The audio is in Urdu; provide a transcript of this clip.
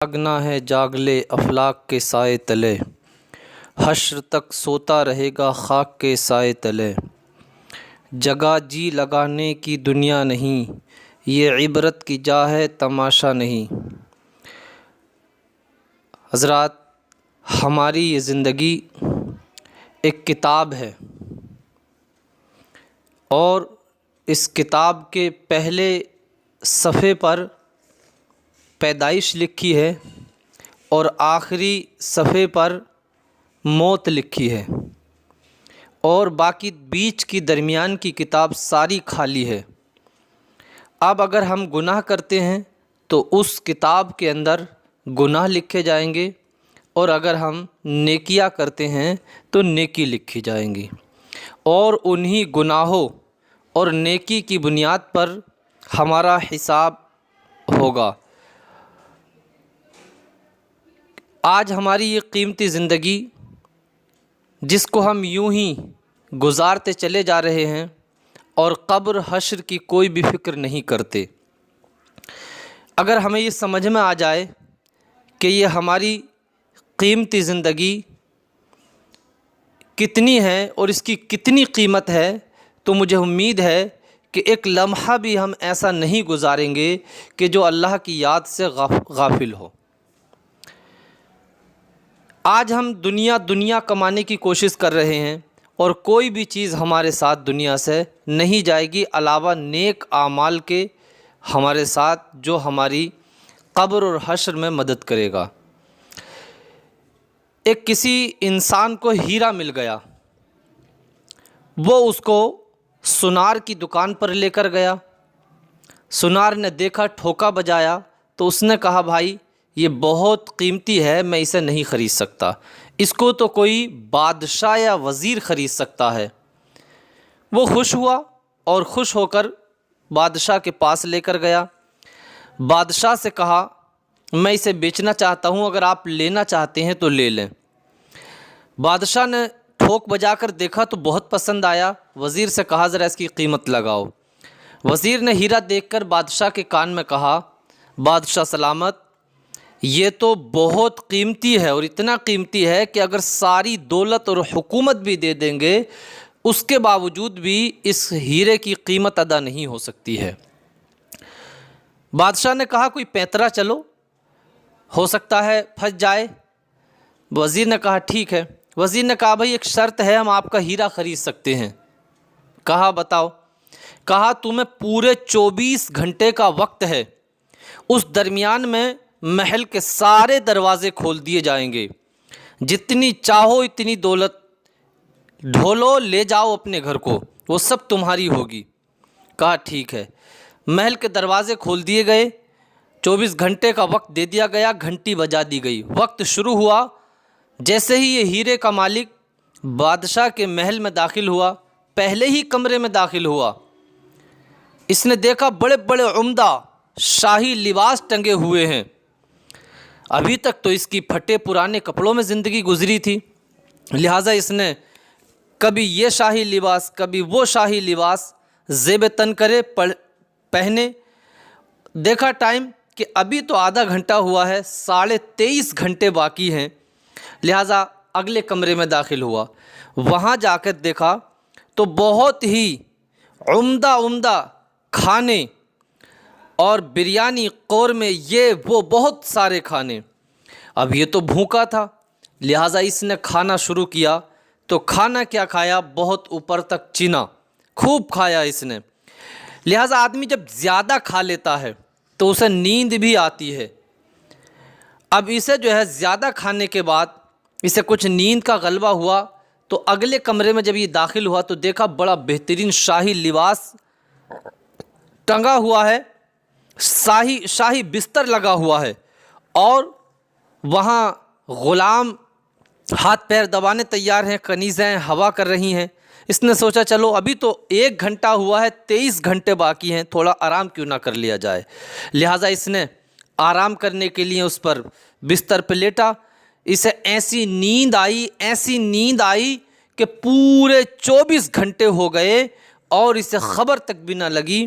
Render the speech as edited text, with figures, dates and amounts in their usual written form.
جاگنا ہے جاگ لے افلاک کے سائے تلے، حشر تک سوتا رہے گا خاک کے سائے تلے۔ جگہ جی لگانے کی دنیا نہیں، یہ عبرت کی جا ہے تماشا نہیں۔ حضرات، ہماری یہ زندگی ایک کتاب ہے، اور اس کتاب کے پہلے صفحے پر پیدائش لکھی ہے اور آخری صفحے پر موت لکھی ہے، اور باقی بیچ کی درمیان کی کتاب ساری خالی ہے۔ اب اگر ہم گناہ کرتے ہیں تو اس کتاب کے اندر گناہ لکھے جائیں گے، اور اگر ہم نیکیاں کرتے ہیں تو نیکی لکھی جائیں گی، اور انہی گناہوں اور نیکی کی بنیاد پر ہمارا حساب ہوگا۔ آج ہماری یہ قیمتی زندگی جس کو ہم یوں ہی گزارتے چلے جا رہے ہیں اور قبر حشر کی کوئی بھی فکر نہیں کرتے، اگر ہمیں یہ سمجھ میں آ جائے کہ یہ ہماری قیمتی زندگی کتنی ہے اور اس کی کتنی قیمت ہے، تو مجھے امید ہے کہ ایک لمحہ بھی ہم ایسا نہیں گزاریں گے کہ جو اللہ کی یاد سے غافل ہو۔ آج ہم دنیا کمانے کی کوشش کر رہے ہیں، اور کوئی بھی چیز ہمارے ساتھ دنیا سے نہیں جائے گی علاوہ نیک اعمال کے ہمارے ساتھ، جو ہماری قبر اور حشر میں مدد کرے گا۔ ایک کسی انسان کو ہیرا مل گیا، وہ اس کو سونار کی دکان پر لے کر گیا۔ سونار نے دیکھا، ٹھوکا بجایا، تو اس نے کہا بھائی یہ بہت قیمتی ہے، میں اسے نہیں خرید سکتا، اس کو تو کوئی بادشاہ یا وزیر خرید سکتا ہے۔ وہ خوش ہوا اور خوش ہو کر بادشاہ کے پاس لے کر گیا۔ بادشاہ سے کہا میں اسے بیچنا چاہتا ہوں، اگر آپ لینا چاہتے ہیں تو لے لیں۔ بادشاہ نے ٹھوک بجا کر دیکھا تو بہت پسند آیا، وزیر سے کہا ذرا اس کی قیمت لگاؤ۔ وزیر نے ہیرا دیکھ کر بادشاہ کے کان میں کہا بادشاہ سلامت، یہ تو بہت قیمتی ہے، اور اتنا قیمتی ہے کہ اگر ساری دولت اور حکومت بھی دے دیں گے اس کے باوجود بھی اس ہیرے کی قیمت ادا نہیں ہو سکتی ہے۔ بادشاہ نے کہا کوئی پیترا چلو، ہو سکتا ہے پھنس جائے۔ وزیر نے کہا ٹھیک ہے۔ وزیر نے کہا بھائی ایک شرط ہے، ہم آپ کا ہیرا خرید سکتے ہیں۔ کہا بتاؤ۔ کہا تمہیں پورے 24 گھنٹے کا وقت ہے، اس درمیان میں محل کے سارے دروازے کھول دیے جائیں گے، جتنی چاہو اتنی دولت ڈھولو لے جاؤ اپنے گھر کو، وہ سب تمہاری ہوگی۔ کہا ٹھیک ہے۔ محل کے دروازے کھول دیے گئے، 24 گھنٹے کا وقت دے دیا گیا، گھنٹی بجا دی گئی، وقت شروع ہوا۔ جیسے ہی یہ ہیرے کا مالک بادشاہ کے محل میں داخل ہوا، پہلے ہی کمرے میں داخل ہوا، اس نے دیکھا بڑے بڑے عمدہ شاہی لباس ٹنگے ہوئے ہیں۔ ابھی تک تو اس کی پھٹے پرانے کپڑوں میں زندگی گزری تھی، لہٰذا اس نے کبھی یہ شاہی لباس کبھی وہ شاہی لباس زیب تن کرے پہنے۔ دیکھا ٹائم کہ ابھی تو آدھا گھنٹہ ہوا ہے، 23.5 گھنٹے باقی ہیں، لہٰذا اگلے کمرے میں داخل ہوا۔ وہاں جا کر دیکھا تو بہت ہی عمدہ کھانے اور بریانی، قورمے، یہ وہ بہت سارے کھانے۔ اب یہ تو بھوکا تھا، لہٰذا اس نے کھانا شروع کیا، تو کھانا کیا کھایا، بہت اوپر تک چنا، خوب کھایا اس نے۔ لہٰذا آدمی جب زیادہ کھا لیتا ہے تو اسے نیند بھی آتی ہے۔ اب اسے جو ہے زیادہ کھانے کے بعد اسے کچھ نیند کا غلبہ ہوا، تو اگلے کمرے میں جب یہ داخل ہوا تو دیکھا بڑا بہترین شاہی لباس ٹنگا ہوا ہے، شاہی بستر لگا ہوا ہے، اور وہاں غلام ہاتھ پیر دبانے تیار ہیں، کنیزیں ہوا کر رہی ہیں۔ اس نے سوچا چلو ابھی تو 1 گھنٹہ ہوا ہے، 23 گھنٹے باقی ہیں، تھوڑا آرام کیوں نہ کر لیا جائے۔ لہٰذا اس نے آرام کرنے کے لیے اس پر بستر پہ لیٹا۔ اسے ایسی نیند آئی کہ پورے 24 گھنٹے ہو گئے اور اسے خبر تک بھی نہ لگی۔